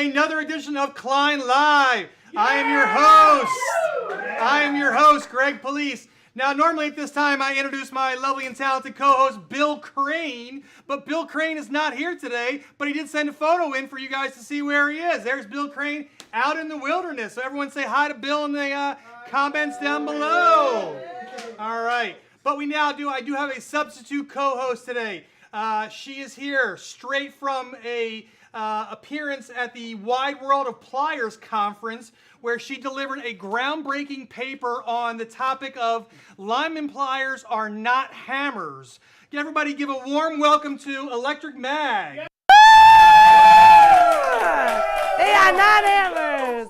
another edition of Klein Live. Yeah! I am your host, Greg Police. Now, normally at this time, I introduce my lovely and talented co-host, Bill Crane. But Bill Crane is not here today, but he did send a photo in for you guys to see where he is. There's Bill Crane out in the wilderness. So everyone say hi to Bill in the comments down below. All right. But I do have a substitute co-host today. She is here straight from a appearance at the Wide World of Pliers conference, where she delivered a groundbreaking paper on the topic of lineman pliers are not hammers. Everybody give a warm welcome to Electric Mag. Yeah. They are not hammers.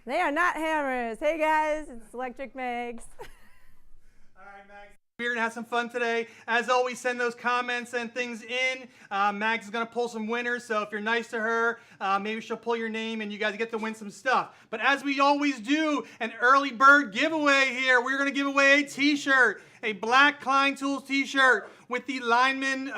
They are not hammers. Hey guys, it's Electric Mags. All right, Mags. We're gonna have some fun today. As always, send those comments and things in. Mags is gonna pull some winners, so if you're nice to her, maybe she'll pull your name and you guys get to win some stuff. But as we always do, an early bird giveaway here. We're gonna give away a t-shirt, a black Klein Tools t-shirt with the lineman,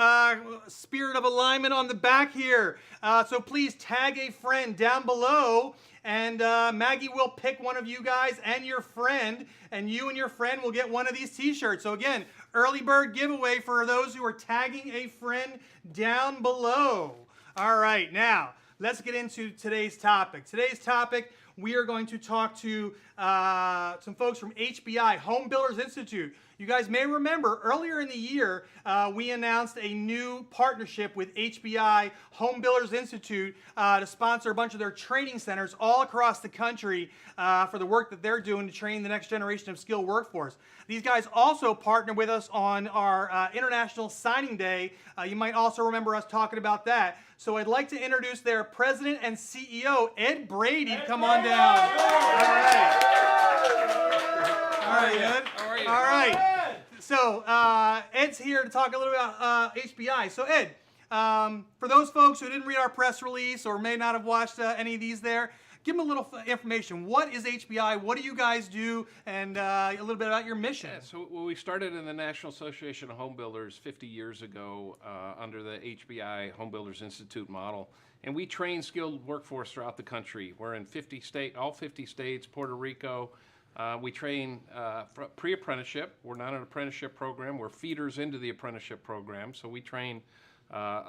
spirit of a lineman on the back here. So please tag a friend down below, and Maggie will pick one of you guys and your friend, and you and your friend will get one of these t-shirts. So again, early bird giveaway for those who are tagging a friend down below. All right, now let's get into today's topic. Today's topic, we are going to talk to some folks from HBI, Home Builders Institute. You guys may remember earlier in the year, we announced a new partnership with HBI Home Builders Institute to sponsor a bunch of their training centers all across the country for the work that they're doing to train the next generation of skilled workforce. These guys also partnered with us on our International Signing Day. You might also remember us talking about that. So I'd like to introduce their president and CEO, Ed Brady. Come on down. All right. All right, Ed. How are you? All right. So Ed's here to talk a little about HBI. So Ed, for those folks who didn't read our press release or may not have watched any of these there, give them a little information. What is HBI? What do you guys do? And a little bit about your mission. Yeah, so we started in the National Association of Home Builders 50 years ago under the HBI Home Builders Institute model. And we train skilled workforce throughout the country. We're in all 50 states, Puerto Rico. We train pre-apprenticeship. We're not an apprenticeship program. We're feeders into the apprenticeship program. So we train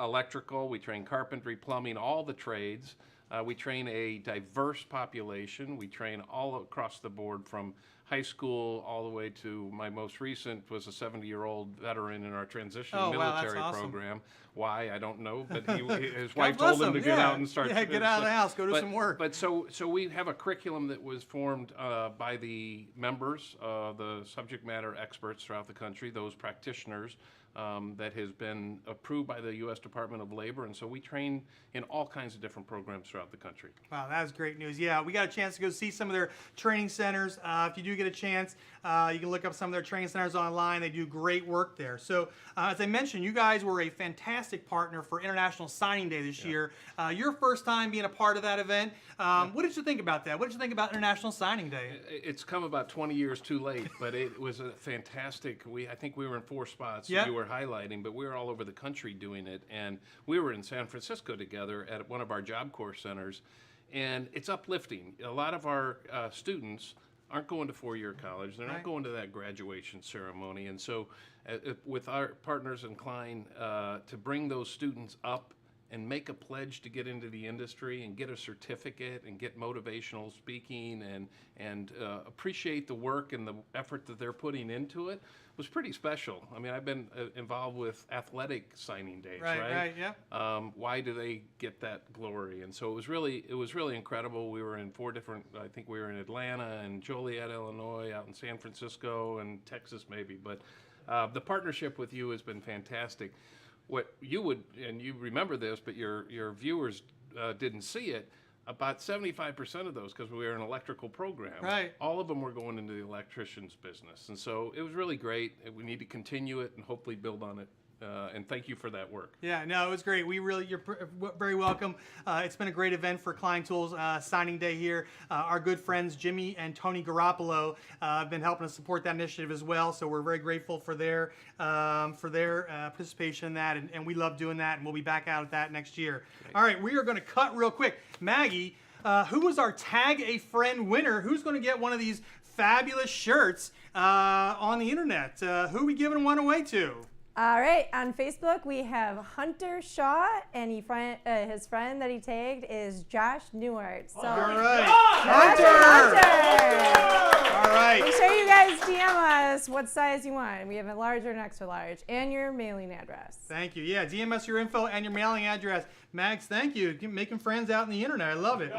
electrical, we train carpentry, plumbing, all the trades. We train a diverse population. We train all across the board from high school all the way to my most recent was a 70-year-old veteran in our transitional military program. Why, I don't know, but his wife told him to get out and start. Yeah, get out of the house, go do some work. But so we have a curriculum that was formed by the members, the subject matter experts throughout the country, those practitioners, that has been approved by the U.S. Department of Labor, and so we train in all kinds of different programs throughout the country. Wow, that was great news. Yeah, we got a chance to go see some of their training centers. If you do get a chance, you can look up some of their training centers online. They do great work there. So, as I mentioned, you guys were a fantastic partner for International Signing Day this year. Your first time being a part of that event. What did you think about that? What did you think about International Signing Day? It's come about 20 years too late, but it was a fantastic. I think we were in 4 spots. Yeah. You were highlighting, but we were all over the country doing it, and we were in San Francisco together at one of our Job Corps centers, and it's uplifting. A lot of our students aren't going to 4-year college. They're not going to that graduation ceremony, and so with our partners in Klein, to bring those students up and make a pledge to get into the industry and get a certificate and get motivational speaking and appreciate the work and the effort that they're putting into it was pretty special. I mean, I've been involved with athletic signing days, right? Yeah. Why do they get that glory? And so it was really incredible. We were in 4 different, I think we were in Atlanta and Joliet, Illinois, out in San Francisco and Texas maybe, but the partnership with you has been fantastic. What you would, and you remember this, but your viewers didn't see it, about 75% of those, because we were an electrical program, all of them were going into the electrician's business. And so it was really great. We need to continue it and hopefully build on it and thank you for that work. Yeah, no, it was great. You're very welcome. It's been a great event for Klein Tools signing day here. Our good friends Jimmy and Tony Garoppolo have been helping us support that initiative as well. So we're very grateful for their participation in that, and we love doing that. And we'll be back out at that next year. Great. All right, we are going to cut real quick. Maggie, who was our Tag a Friend winner? Who's going to get one of these fabulous shirts on the internet? Who are we giving one away to? All right, on Facebook we have Hunter Shaw, and his friend that he tagged is Josh Newart. So, all right, Hunter! All right. Make sure you guys DM us what size you want. We have a large or an extra large, and your mailing address. Thank you. Yeah, DM us your info and your mailing address. Max, thank you. Making friends out in the internet. I love it.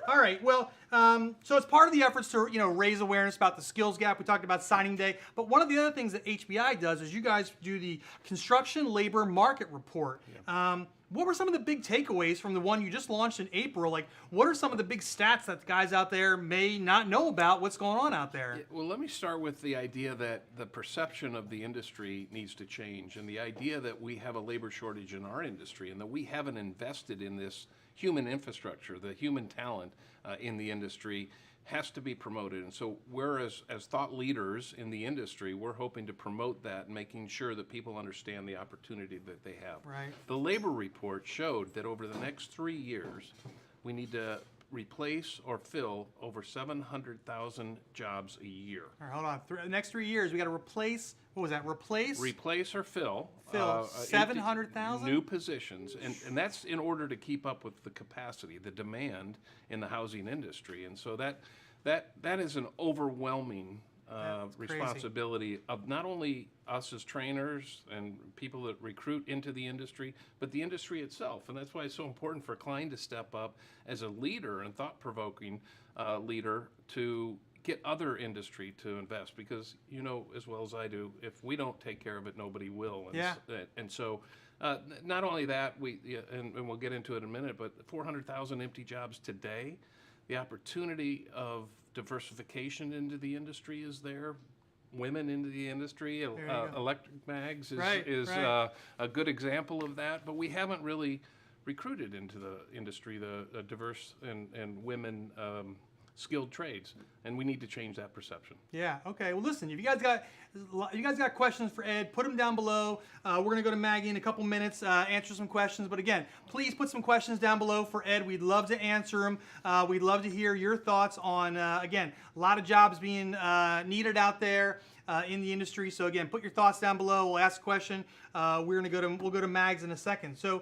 All right. Well, so it's part of the efforts to raise awareness about the skills gap. We talked about signing day, but one of the other things that HBI does is you guys do the construction labor market report. Yep. What were some of the big takeaways from the one you just launched in April? Like, what are some of the big stats that the guys out there may not know about? What's going on out there? Yeah, well, let me start with the idea that the perception of the industry needs to change, and the idea that we have a labor shortage in our industry and that we haven't invested in this human infrastructure, the human talent in the industry has to be promoted. And so we're, as thought leaders in the industry, we're hoping to promote that, making sure that people understand the opportunity that they have. Right. The labor report showed that over the next 3 years, we need to replace or fill over 700,000 jobs a year. All right, hold on. The next 3 years, we got to replace, what was that, Replace or fill. 700,000? New positions, and that's in order to keep up with the capacity, the demand in the housing industry. And so that is an overwhelming responsibility of not only us as trainers and people that recruit into the industry, but the industry itself. And that's why it's so important for Klein to step up as a leader and thought-provoking leader to get other industry to invest, because you know as well as I do, if we don't take care of it, nobody will. And yeah. And so not only that, and we'll get into it in a minute, but 400,000 empty jobs today. The opportunity of diversification into the industry is there. Women into the industry, Electric Mags is a good example of that, but we haven't really recruited into the industry the diverse and women skilled trades, and we need to change that perception. Yeah. Okay. Well, listen. If you guys got questions for Ed, put them down below. We're gonna go to Maggie in a couple minutes, answer some questions. But again, please put some questions down below for Ed. We'd love to answer them. We'd love to hear your thoughts on again, a lot of jobs being needed out there in the industry. So again, put your thoughts down below. We'll ask a question. We'll go to Mags in a second. So,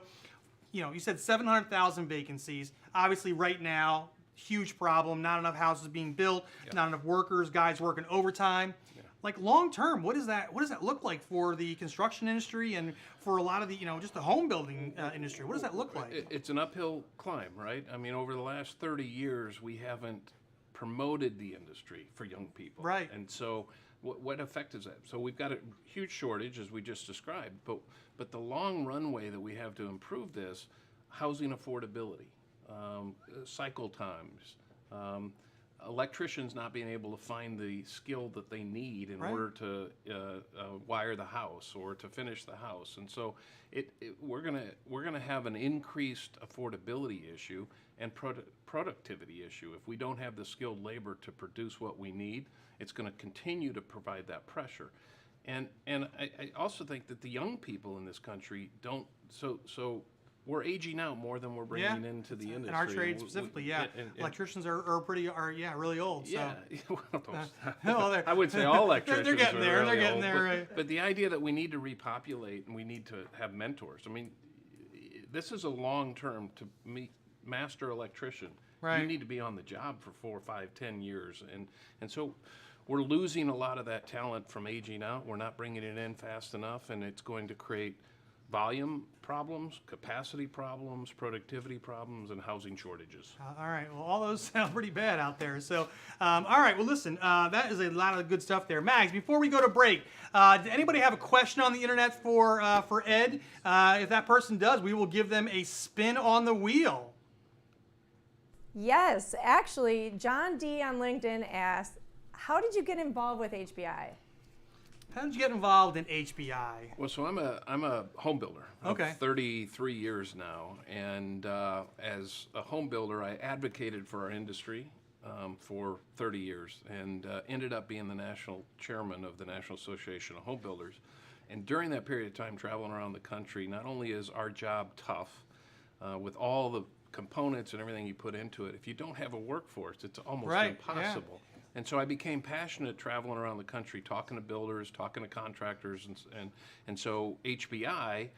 you said 700,000 vacancies. Obviously, right now, huge problem. Not enough houses being built. Yep. Not enough workers. Guys working overtime. Yeah. Like long term, what does that look like for the construction industry and for a lot of the just the home building industry? What does that look like? It's an uphill climb, right? I mean, over the last 30 years, we haven't promoted the industry for young people. Right. And so, what effect is that? So we've got a huge shortage, as we just described, but the long runway that we have to improve this, housing affordability. Cycle times, electricians not being able to find the skill that they need in order to wire the house or to finish the house, and so we're gonna have an increased affordability issue and productivity issue. If we don't have the skilled labor to produce what we need, it's going to continue to provide that pressure, and I also think that the young people in this country don't so. We're aging out more than we're bringing into the industry. In our trade specifically, electricians are really old. So. Yeah, I would say all electricians they're getting there. Really they're getting old, there. Right. But the idea that we need to repopulate and we need to have mentors. I mean, this is a long term to master electrician. Right. You need to be on the job for 4, 5, 10 years, and so we're losing a lot of that talent from aging out. We're not bringing it in fast enough, and it's going to create volume problems, capacity problems, productivity problems, and housing shortages. All right. Well, all those sound pretty bad out there. So, all right. Well, listen, that is a lot of good stuff there. Mags, before we go to break, does anybody have a question on the internet for Ed? If that person does, we will give them a spin on the wheel. Yes. Actually, John D. on LinkedIn asked, how did you get involved with HBI? How did you get involved in HBI? Well, so I'm a home builder. Okay. Of 33 years now, and as a home builder, I advocated for our industry for 30 years, and ended up being the national chairman of the National Association of Home Builders. And during that period of time, traveling around the country, not only is our job tough with all the components and everything you put into it, if you don't have a workforce, it's almost impossible. And so I became passionate traveling around the country, talking to builders, talking to contractors, and so HBI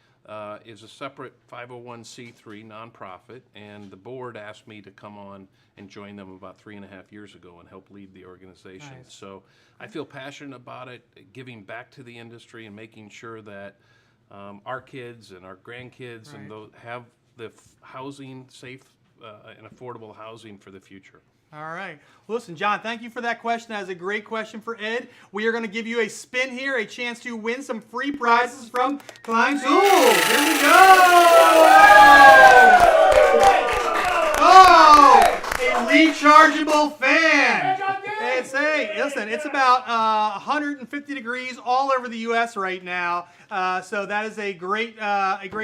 is a separate 501c3 nonprofit, and the board asked me to come on and join them about 3.5 years ago and help lead the organization. Nice. So I feel passionate about it, giving back to the industry and making sure that our kids and our grandkids and those have the housing, safe and affordable housing for the future. All right. Listen, John, thank you for that question. That is a great question for Ed. We are going to give you a spin here, a chance to win some free prizes from Klein Tools. Here we go! Oh, a rechargeable fan. It's about 150 degrees all over the U.S. right now. So that is a great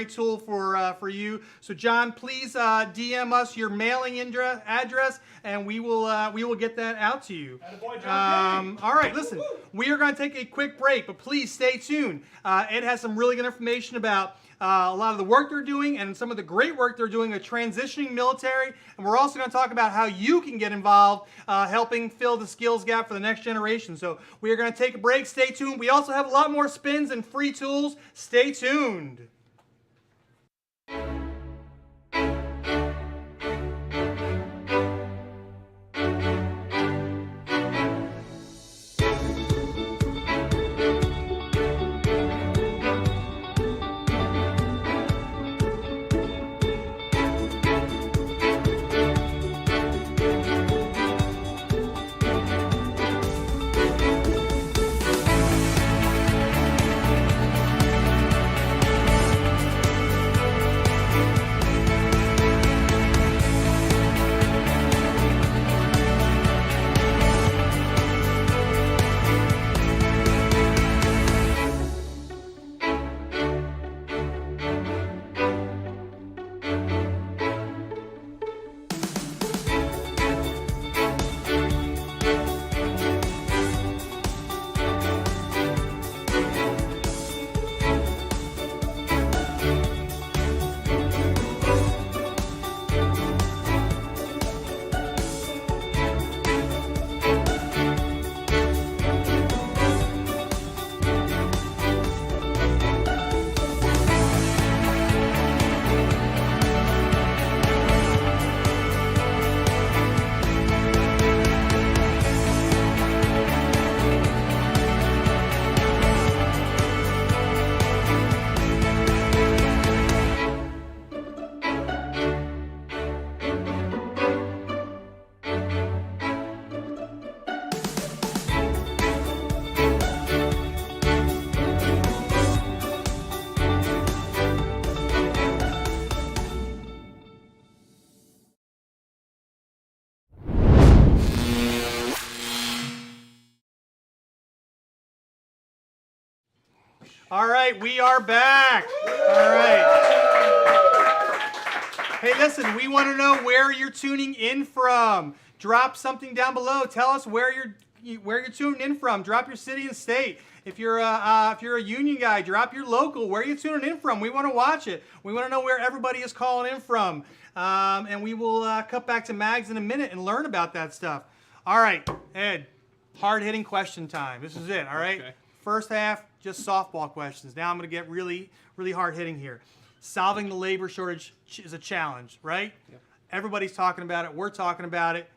tool for you. So John, please DM us your mailing address, and we will get that out to you. All right, listen, we are going to take a quick break, but please stay tuned. Ed has some really good information about a lot of the work they're doing and some of the great work they're doing with transitioning military. And we're also going to talk about how you can get involved helping fill the skills gap for the next generation. So we are going to take a break. Stay tuned. We also have a lot more spins and free tools. Stay tuned. All right, we are back. All right. Hey, listen, we want to know where you're tuning in from. Drop something down below. Tell us where you're tuning in from. Drop your city and state. If you're a union guy, drop your local. Where are you tuning in from? We want to watch it. We want to know where everybody is calling in from. And we will cut back to Mags in a minute and learn about that stuff. All right, Ed, hard-hitting question time. This is it, all right? Okay. First half, just softball questions. Now I'm going to get really, really hard-hitting here. Solving the labor shortage is a challenge, right? Yep. Everybody's talking about it. We're talking about it.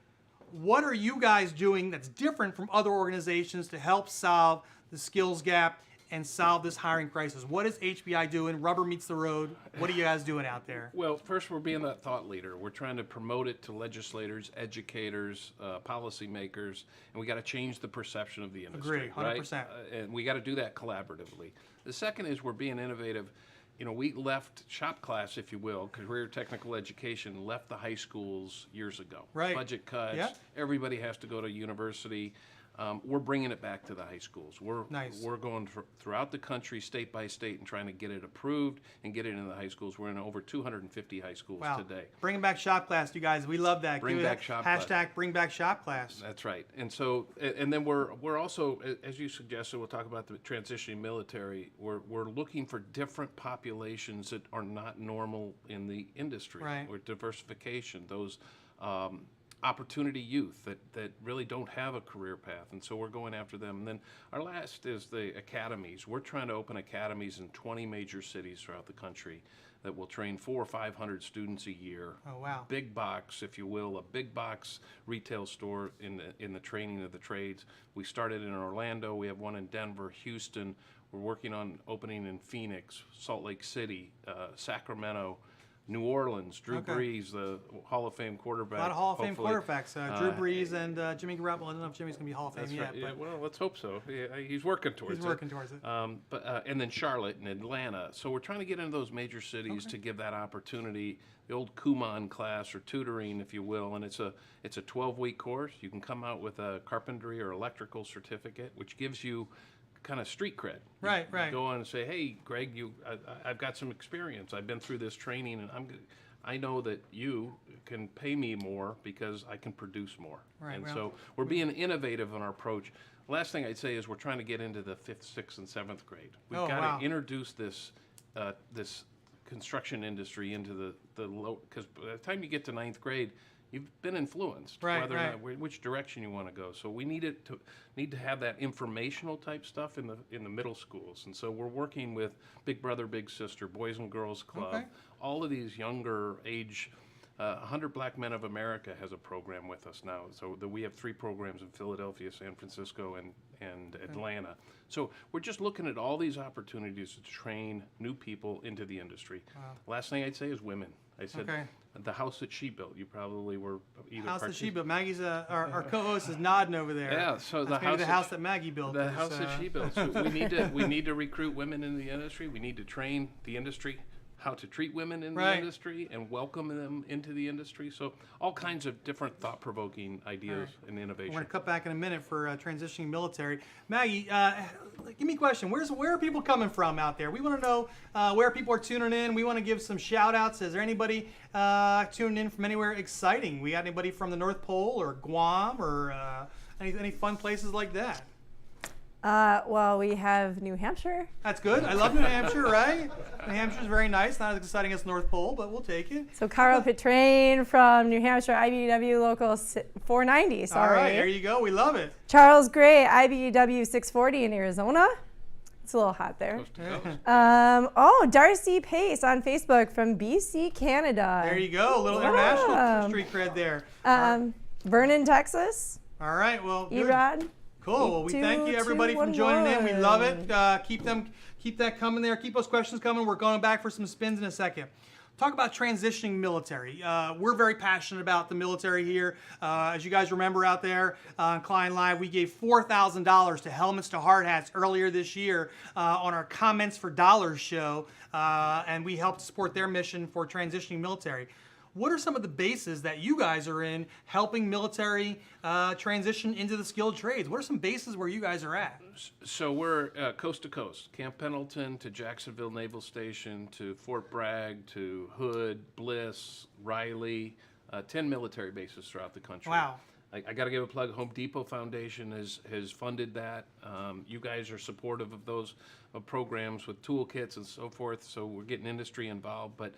What are you guys doing that's different from other organizations to help solve the skills gap and solve this hiring crisis? What is HBI doing? Rubber meets the road. What are you guys doing out there? Well, first, we're being that thought leader. We're trying to promote it to legislators, educators, policymakers, and we got to change the perception of the industry. Agree, 100%. Right? And we got to do that collaboratively. The second is we're being innovative. You know, we left shop class, if you will, career technical education, left the high schools years ago. Right. Budget cuts. Yep. Everybody has to go to university. we're bringing it back to the high schools. Nice. We're going throughout the country, state by state, and trying to get it approved and get it into the high schools. We're in over 250 high schools today. Bringing back shop class, you guys. We love that. Bring back shop class. Hashtag bring back shop class. That's right. And so, and then we're also, as you suggested, we'll talk about the transitioning military. We're looking for different populations that are not normal in the industry. Right. Or diversification. Those opportunity youth that really don't have a career path, and so we're going after them. And then our last is the academies. We're trying to open academies in 20 major cities throughout the country that will train 400 or 500 students a year. Oh, wow. Big box, if you will, a big box retail store in the training of the trades. We started in Orlando. We have one in Denver, Houston. We're working on opening in Phoenix, Salt Lake City, Sacramento, New Orleans. Drew Brees, the Hall of Fame quarterback. A lot of Hall of Fame hopefully. Quarterbacks. Drew Brees and Jimmy Garoppolo. I don't know if Jimmy's going to be Hall of Fame That's yet. right. Yeah, But well, let's hope so. He's working towards it. he's working towards it. And then Charlotte and Atlanta. So we're trying to get into those major cities to give that opportunity, the old Kumon class or tutoring, if you will. And it's a 12-week course. You can come out with a carpentry or electrical certificate, which gives you kind of street cred. Right. You go on and say, hey, Greg, I've got some experience. I've been through this training, and I know that you can pay me more because I can produce more. Right, And well, so we're being innovative in our approach. Last thing I'd say is we're trying to get into the 5th, 6th, and 7th grade. We've got to introduce this this construction industry into the low, because by the time you get to 9th grade, you've been influenced whether or not which direction you want to go. So we need to have that informational type stuff in the middle schools. And so we're working with Big Brother Big Sister, Boys and Girls Club, all of these younger age. 100 Black Men of America has a program with us now. So we have 3 programs in Philadelphia, San Francisco, and Atlanta. So we're just looking at all these opportunities to train new people into the industry. Wow. Last thing I'd say is women. I said the house that she built. You probably were either house that she built. Maggie's our co-host is nodding over there. Yeah, so the house that Maggie built. The house that she built. So we need to recruit women in the industry. We need to train the industry how to treat women in the industry and welcome them into the industry. So all kinds of different thought-provoking ideas and innovation. We're going to cut back in a minute for transitioning military. Maggie, give me a question. Where are people coming from out there? We want to know where people are tuning in. We want to give some shout-outs. Is there anybody tuning in from anywhere exciting? We got anybody from the North Pole or Guam or any fun places like that? Well, we have New Hampshire. That's good. I love New Hampshire, right? New Hampshire's very nice. Not as exciting as North Pole, but we'll take it. So Carl Petrain from New Hampshire, IBEW Local 490. Sorry. All right, there you go. We love it. Charles Gray, IBEW 640 in Arizona. It's a little hot there. Coast to coast. Darcy Pace on Facebook from BC, Canada. There you go. A little international street cred there. Vernon, Texas. All right, well, good. Erod. Cool. Well, we thank you, everybody, for joining in. We love it. Keep that coming there. Keep those questions coming. We're going back for some spins in a second. Talk about transitioning military. We're very passionate about the military here. As you guys remember out there on Klein Live, we gave $4,000 to Helmets to Hard Hats earlier this year on our Comments for Dollars show, and we helped support their mission for transitioning military. What are some of the bases that you guys are in helping military transition into the skilled trades? What are some bases where you guys are at? So we're coast to coast, Camp Pendleton to Jacksonville Naval Station to Fort Bragg to Hood, Bliss, Riley, 10 military bases throughout the country. Wow. I got to give a plug. Home Depot Foundation has funded that. You guys are supportive of those programs with toolkits and so forth, so we're getting industry involved. But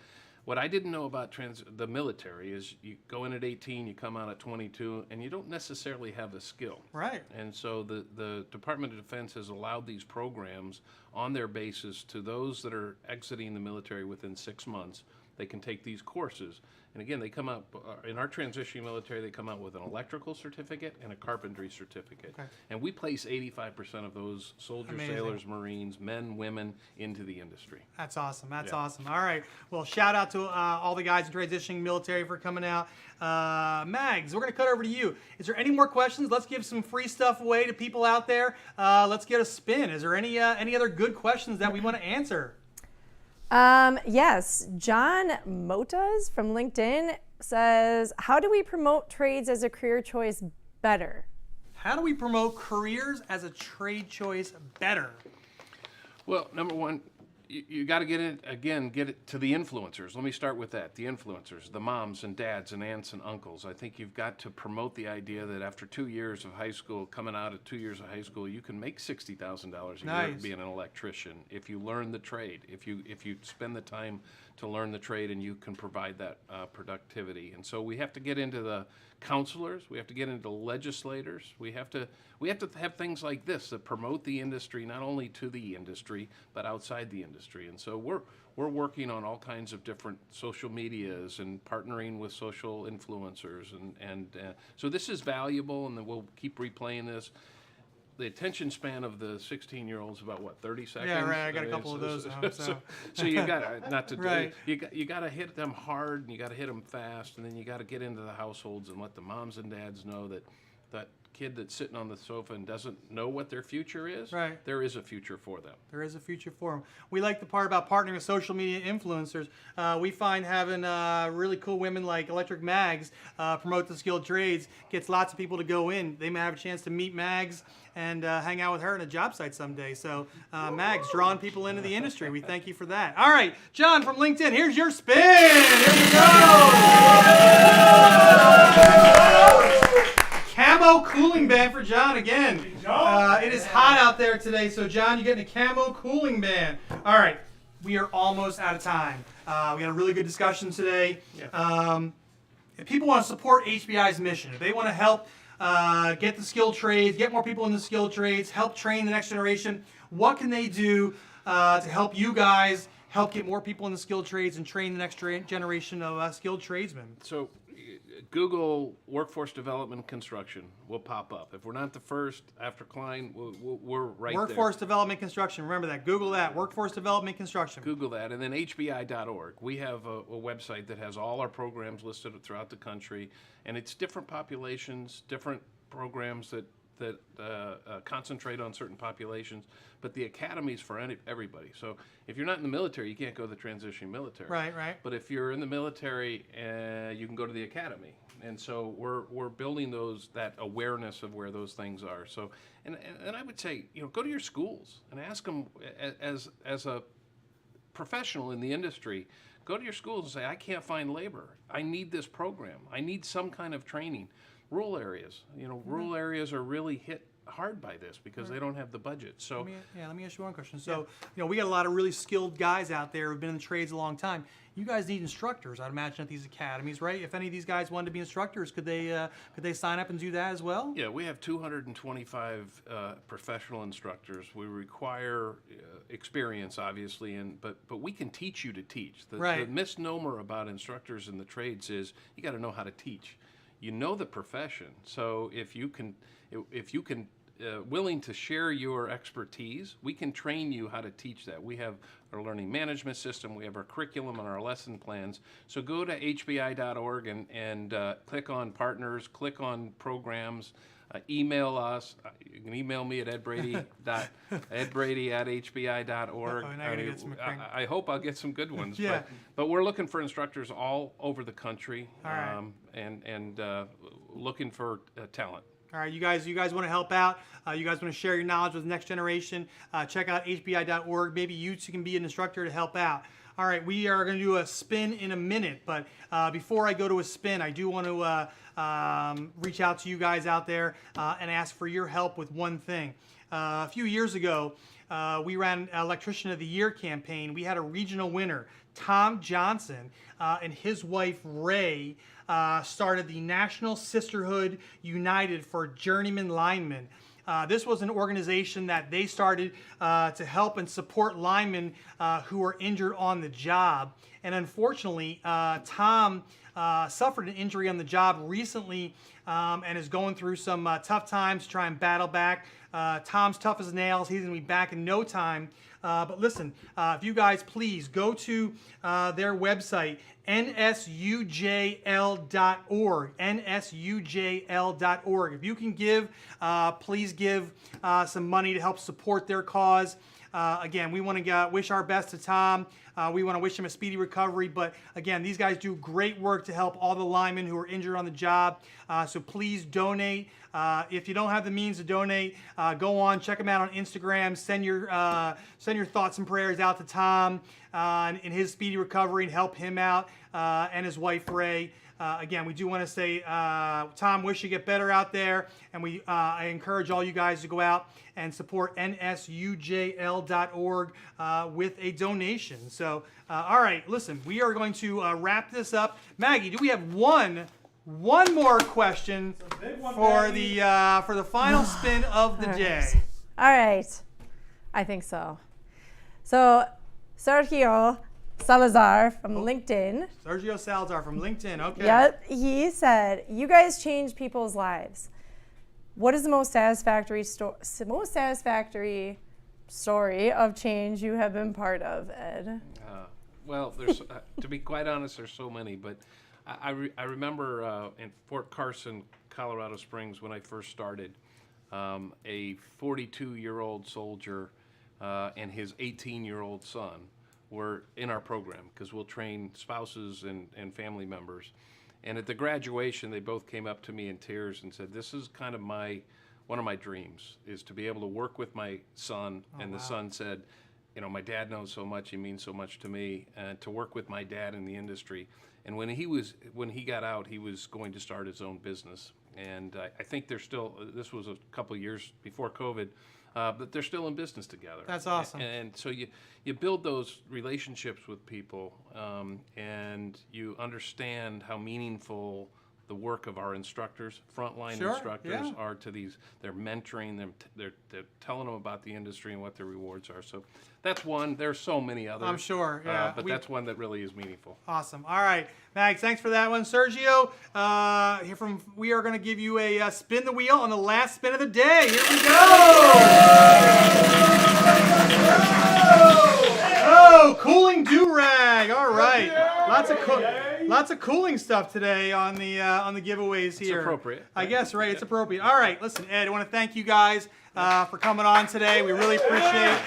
what I didn't know about the military is you go in at 18, you come out at 22, and you don't necessarily have the skill. Right. And so the Department of Defense has allowed these programs on their basis to those that are exiting the military within 6 months. They can take these courses. And again, they come out, in our transitioning military, they come out with an electrical certificate and a carpentry certificate. Okay. And we place 85% of those soldiers, sailors, Marines, men, women into the industry. That's awesome. That's awesome. All right. Well, shout out to all the guys in transitioning military for coming out. Mags, we're going to cut over to you. Is there any more questions? Let's give some free stuff away to people out there. Let's get a spin. Is there any other good questions that we want to answer? Yes, John Motas from LinkedIn says, how do we promote trades as a career choice better? How do we promote careers as a trade choice better? Well, number one, you got to get it to the influencers. Let me start with that. The influencers, the moms and dads and aunts and uncles. I think you've got to promote the idea that after 2 years of high school, coming out of 2 years of high school, you can make $60,000 a year being an electrician if you learn the trade. If you spend the time to learn the trade and you can provide that productivity. And so we have to get into the counselors. We have to get into legislators. We have to have things like this that promote the industry, not only to the industry but outside the industry. And so we're working on all kinds of different social medias and partnering with social influencers, and so this is valuable, and then we'll keep replaying this. The attention span of the 16-year-olds is about 30 seconds. Yeah, right. I got a couple of those. So you got not to right. you got to hit them hard, and you got to hit them fast, and then you got to get into the households and let the moms and dads know that that kid that's sitting on the sofa and doesn't know what their future is. Right. There is a future for them. There is a future for them. We like the part about partnering with social media influencers. We find having really cool women like Electric Mags promote the skilled trades gets lots of people to go in. They may have a chance to meet Mags and hang out with her on a job site someday. So Mags, drawing people into the industry. We thank you for that. All right, John from LinkedIn, here's your spin. Here we go. Camo cooling band for John again. It is hot out there today, so John, you're getting a camo cooling band. All right, we are almost out of time. We had a really good discussion today. Yeah. If people want to support HBI's mission, if they want to help get the skilled trades, get more people in the skilled trades, help train the next generation, what can they do to help you guys help get more people in the skilled trades and train the next generation of skilled tradesmen? So Google workforce development construction will pop up. If we're not the first after Klein, we're right there. Workforce development construction. Remember that. Google that. Workforce development construction. Google that. And then hbi.org. We have a website that has all our programs listed throughout the country. And it's different populations, different programs that concentrate on certain populations, but the academy's for everybody. So if you're not in the military, you can't go to the transitioning military. Right, right. But if you're in the military, you can go to the academy. And so we're building that awareness of where those things are. So and I would say, go to your schools and ask them as a professional in the industry. Go to your schools and say, I can't find labor. I need this program. I need some kind of training. Rural areas, rural areas are really hit hard by this because they don't have the budget. So let me ask you one question. So we got a lot of really skilled guys out there who've been in the trades a long time. You guys need instructors, I'd imagine, at these academies, right? If any of these guys wanted to be instructors, could they sign up and do that as well? Yeah, we have 225 professional instructors. We require experience, obviously, but we can teach you to teach. The misnomer about instructors in the trades is you got to know how to teach. You know the profession, so if you can willing to share your expertise, we can train you how to teach that. We have our learning management system, we have our curriculum and our lesson plans. So go to hbi.org and click on partners, click on programs, email us. You can email me at edbrady@hbi.org. I hope I'll get some good ones. Yeah. But we're looking for instructors all over the country, all right. and looking for talent. All right, you guys want to help out. You guys want to share your knowledge with the next generation. Check out hbi.org. Maybe you too can be an instructor to help out. All right, we are going to do a spin in a minute, but before I go to a spin, I do want to reach out to you guys out there and ask for your help with one thing. A few years ago, we ran an Electrician of the Year campaign. We had a regional winner, Tom Johnson, and his wife, Ray, started the National Sisterhood United for Journeyman Linemen. This was an organization that they started to help and support linemen who were injured on the job. And unfortunately, Tom suffered an injury on the job recently and is going through some tough times to try and battle back. Tom's tough as nails. He's going to be back in no time. But listen, if you guys please go to their website, nsujl.org, nsujl.org. If you can give, please give some money to help support their cause. Again, we want to wish our best to Tom. We want to wish him a speedy recovery. But again, these guys do great work to help all the linemen who are injured on the job. So please donate. If you don't have the means to donate, go on, check them out on Instagram. Send your thoughts and prayers out to Tom in his speedy recovery and help him out and his wife Ray. Again, we do want to say, Tom, wish you get better out there, and I encourage all you guys to go out and support nsujl.org with a donation. So, all right, listen, we are going to wrap this up. Maggie, do we have one more question for the final spin of the day? All right, I think so. So, Sergio Salazar from LinkedIn. Sergio Salazar from LinkedIn, okay. Yep, he said, you guys change people's lives. What is the most satisfactory story of change you have been part of, Ed? Well, there's to be quite honest, there's so many, but I remember in Fort Carson, Colorado Springs, when I first started, a 42-year-old soldier and his 18-year-old son were in our program, because we'll train spouses and family members. And at the graduation, they both came up to me in tears and said, this is kind of one of my dreams, is to be able to work with my son. And wow. The son said, my dad knows so much, he means so much to me, and to work with my dad in the industry. And when he got out, he was going to start his own business. And I think they're still, this was a couple of years before COVID, but they're still in business together. That's awesome. And so you build those relationships with people, and you understand how meaningful the work of our instructors, frontline instructors, are to these. They're mentoring them. They're telling them about the industry and what their rewards are. So that's one. There's so many others. I'm sure. Yeah. But that's one that really is meaningful. Awesome. All right, Mags, thanks for that one. Sergio, we are going to give you a spin the wheel on the last spin of the day. Here we go. Oh, cooling do-rag. All right. Lots of cooling stuff today on the giveaways here. It's appropriate. I guess, right? It's appropriate. All right. Listen, Ed, I want to thank you guys for coming on today. We really appreciate it.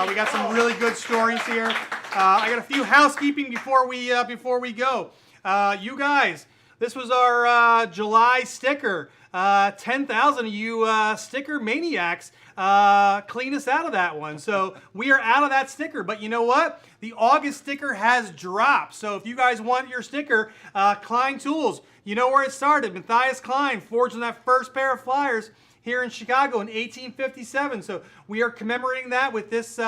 We got some really good stories here. I got a few housekeeping before we go. You guys, this was our July sticker. 10,000 of you sticker maniacs clean us out of that one. So we are out of that sticker. But you know what? The August sticker has dropped. So if you guys want your sticker, Klein Tools, you know where it started. Matthias Klein forged on that first pair of flyers here in Chicago in 1857. So we are commemorating that with this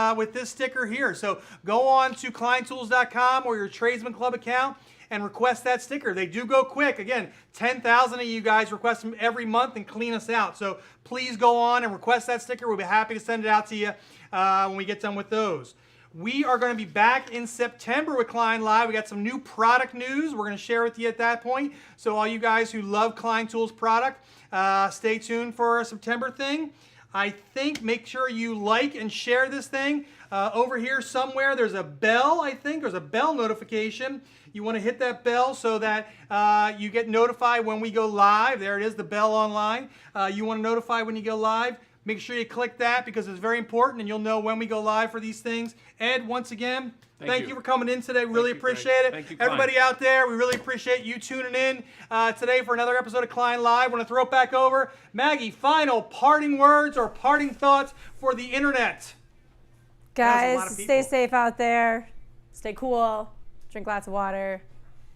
sticker here. So go on to kleintools.com or your Tradesman Club account and request that sticker. They do go quick. Again, 10,000 of you guys request them every month and clean us out. So please go on and request that sticker. We'll be happy to send it out to you when we get done with those. We are going to be back in September with Klein Live. We got some new product news we're going to share with you at that point. So all you guys who love Klein Tools product, stay tuned for our September thing. I think make sure you like and share this thing. Over here somewhere there's a bell, I think. There's a bell notification. You want to hit that bell so that you get notified when we go live. There it is, the bell online. You want to notify when you go live. Make sure you click that because it's very important and you'll know when we go live for these things. Ed, once again, thank you for coming in today. Really appreciate it. Thank you, Klein. Everybody out there, we really appreciate you tuning in today for another episode of Klein Live. I want to throw it back over. Maggie, final parting words or parting thoughts for the internet. Guys, stay safe out there. Stay cool. Drink lots of water.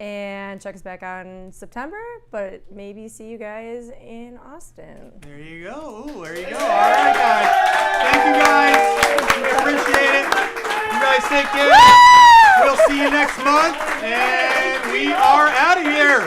And check us back out in September, but maybe see you guys in Austin. There you go. Ooh, there you go. All right, guys. Thank you, guys. We appreciate it. You guys take care. We'll see you next month. And we are out of here.